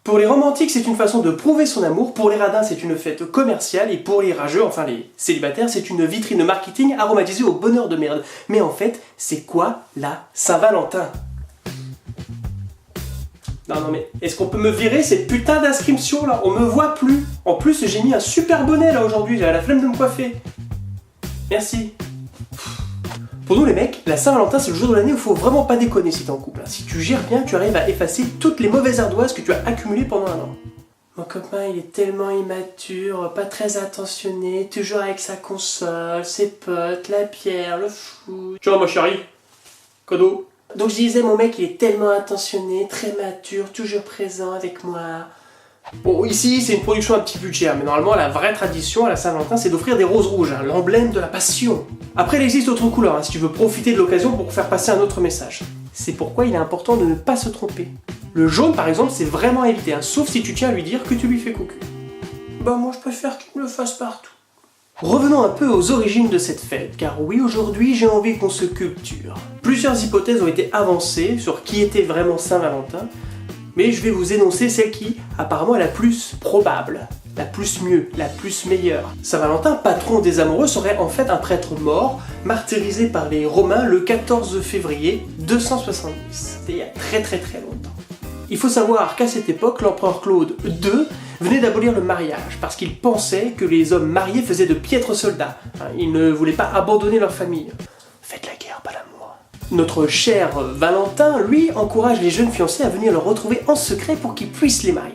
Pour les romantiques, c'est une façon de prouver son amour, pour les radins, c'est une fête commerciale, et pour les rageux, enfin les célibataires, c'est une vitrine marketing aromatisée au bonheur de merde. Mais en fait, c'est quoi la Saint-Valentin? Non mais, est-ce qu'on peut me virer cette putain d'inscription là? On me voit plus. En plus, j'ai mis un super bonnet là aujourd'hui, j'ai la flemme de me coiffer. Merci. Pour nous les mecs, la Saint-Valentin c'est le jour de l'année où il faut vraiment pas déconner si t'es en couple. Si tu gères bien, tu arrives à effacer toutes les mauvaises ardoises que tu as accumulées pendant un an. Mon copain il est tellement immature, pas très attentionné, toujours avec sa console, ses potes, la bière, le foot... Tu vois ma chérie, cadeau. Donc je disais, mon mec il est tellement attentionné, très mature, toujours présent avec moi. Bon, ici c'est une production un petit budget, mais normalement la vraie tradition à la Saint-Valentin c'est d'offrir des roses rouges, l'emblème de la passion. Après il existe d'autres couleurs, si tu veux profiter de l'occasion pour faire passer un autre message. C'est pourquoi il est important de ne pas se tromper. Le jaune par exemple c'est vraiment à éviter, sauf si tu tiens à lui dire que tu lui fais cocu. Bah moi je préfère qu'il me le fasse partout. Revenons un peu aux origines de cette fête, car oui, aujourd'hui j'ai envie qu'on se culture. Plusieurs hypothèses ont été avancées sur qui était vraiment Saint-Valentin, mais je vais vous énoncer celle qui, apparemment, est la plus probable, la plus mieux, la plus meilleure. Saint-Valentin, patron des amoureux, serait en fait un prêtre mort, martyrisé par les Romains le 14 février 270. C'était il y a très longtemps. Il faut savoir qu'à cette époque, l'empereur Claude II venait d'abolir le mariage, parce qu'il pensait que les hommes mariés faisaient de piètres soldats. Ils ne voulaient pas abandonner leur famille. Faites la guerre, pas l'amour. Notre cher Valentin, lui, encourage les jeunes fiancés à venir le retrouver en secret pour qu'ils puissent les marier.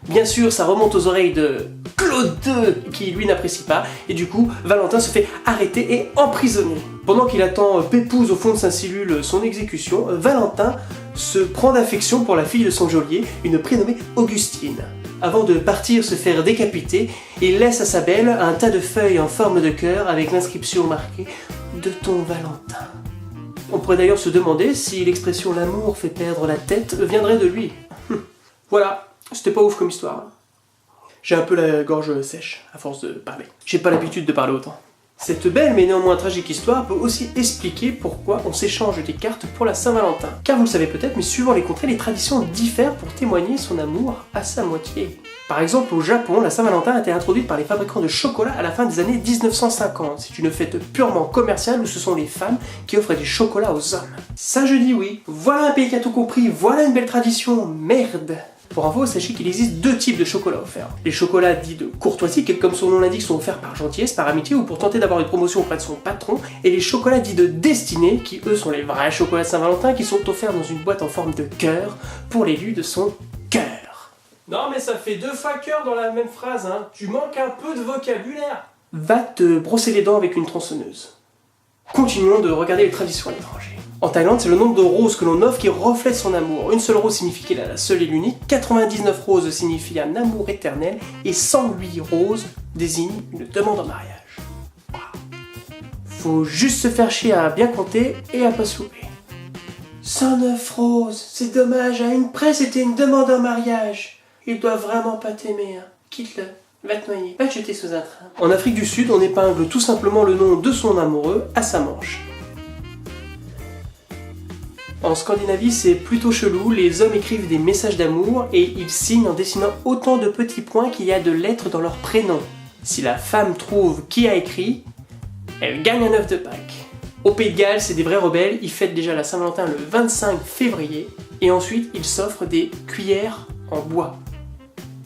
Bien sûr, ça remonte aux oreilles de Claude II, qui lui n'apprécie pas, et du coup, Valentin se fait arrêter et emprisonner. Pendant qu'il attend Pépouze au fond de sa cellule son exécution, Valentin se prend d'affection pour la fille de son geôlier, une prénommée Augustine. Avant de partir se faire décapiter, il laisse à sa belle un tas de feuilles en forme de cœur avec l'inscription marquée « De ton Valentin ». On pourrait d'ailleurs se demander si l'expression « l'amour fait perdre la tête » viendrait de lui. Voilà, c'était pas ouf comme histoire. J'ai un peu la gorge sèche à force de parler. J'ai pas l'habitude de parler autant. Cette belle mais néanmoins tragique histoire peut aussi expliquer pourquoi on s'échange des cartes pour la Saint-Valentin. Car vous le savez peut-être, mais suivant les contrées, les traditions diffèrent pour témoigner son amour à sa moitié. Par exemple, au Japon, la Saint-Valentin a été introduite par les fabricants de chocolat à la fin des années 1950. C'est une fête purement commerciale où ce sont les femmes qui offrent du chocolat aux hommes. Ça je dis oui. Voilà un pays qui a tout compris, voilà une belle tradition, merde. Pour info, sachez qu'il existe deux types de chocolats offerts. Les chocolats dits de courtoisie, qui comme son nom l'indique sont offerts par gentillesse, par amitié ou pour tenter d'avoir une promotion auprès de son patron, et les chocolats dits de destinée, qui eux sont les vrais chocolats Saint-Valentin, qui sont offerts dans une boîte en forme de cœur pour l'élu de son cœur. Non mais ça fait 2 fois cœur dans la même phrase, tu manques un peu de vocabulaire. Va te brosser les dents avec une tronçonneuse. Continuons de regarder les traditions à l'étranger. En Thaïlande, c'est le nombre de roses que l'on offre qui reflète son amour. Une seule rose signifie qu'elle est la seule et l'unique, 99 roses signifient un amour éternel, et 108 roses désignent une demande en mariage. Wow. Faut juste se faire chier à bien compter et à pas se louper. 109 roses, c'est dommage, à une près c'était une demande en mariage. Il doit vraiment pas t'aimer, quitte-le. Va te noyer, va te jeter sous un train. En Afrique du Sud, on épingle tout simplement le nom de son amoureux à sa manche. En Scandinavie, c'est plutôt chelou, les hommes écrivent des messages d'amour et ils signent en dessinant autant de petits points qu'il y a de lettres dans leur prénom. Si la femme trouve qui a écrit, elle gagne un œuf de Pâques. Au Pays de Galles, c'est des vrais rebelles, ils fêtent déjà la Saint-Valentin le 25 février et ensuite ils s'offrent des cuillères en bois,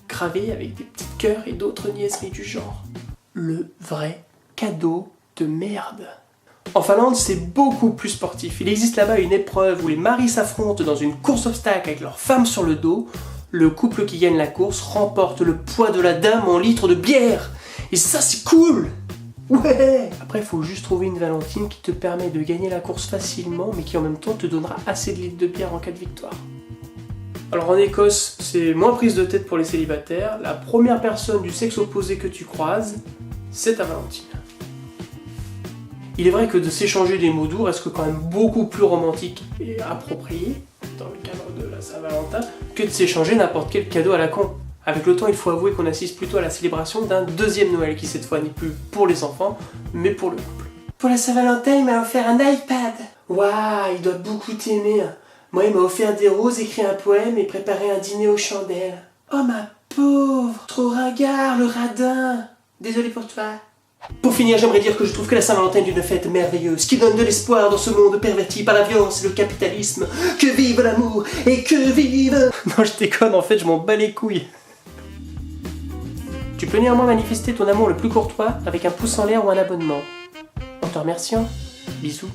gravées avec des petits cœurs et d'autres niaiseries du genre. Le vrai cadeau de merde. En Finlande, c'est beaucoup plus sportif. Il existe là-bas une épreuve où les maris s'affrontent dans une course obstacle avec leur femme sur le dos. Le couple qui gagne la course remporte le poids de la dame en litres de bière. Et ça, c'est cool! Ouais! Après, il faut juste trouver une Valentine qui te permet de gagner la course facilement, mais qui en même temps te donnera assez de litres de bière en cas de victoire. Alors en Écosse, c'est moins prise de tête pour les célibataires. La première personne du sexe opposé que tu croises, c'est ta Valentine. Il est vrai que de s'échanger des mots doux reste quand même beaucoup plus romantique et approprié, dans le cadre de la Saint-Valentin, que de s'échanger n'importe quel cadeau à la con. Avec le temps, il faut avouer qu'on assiste plutôt à la célébration d'un deuxième Noël qui cette fois n'est plus pour les enfants, mais pour le couple. Pour la Saint-Valentin, il m'a offert un iPad. Waouh, il doit beaucoup t'aimer. Moi, il m'a offert des roses, écrit un poème et préparé un dîner aux chandelles. Oh ma pauvre, trop ringard, le radin. Désolé pour toi. Pour finir, j'aimerais dire que je trouve que la Saint-Valentin est une fête merveilleuse, qui donne de l'espoir dans ce monde perverti par la violence et le capitalisme. Que vive l'amour et que vive... Non, je déconne, en fait, je m'en bats les couilles. Tu peux néanmoins manifester ton amour le plus courtois avec un pouce en l'air ou un abonnement. En te remerciant, bisous.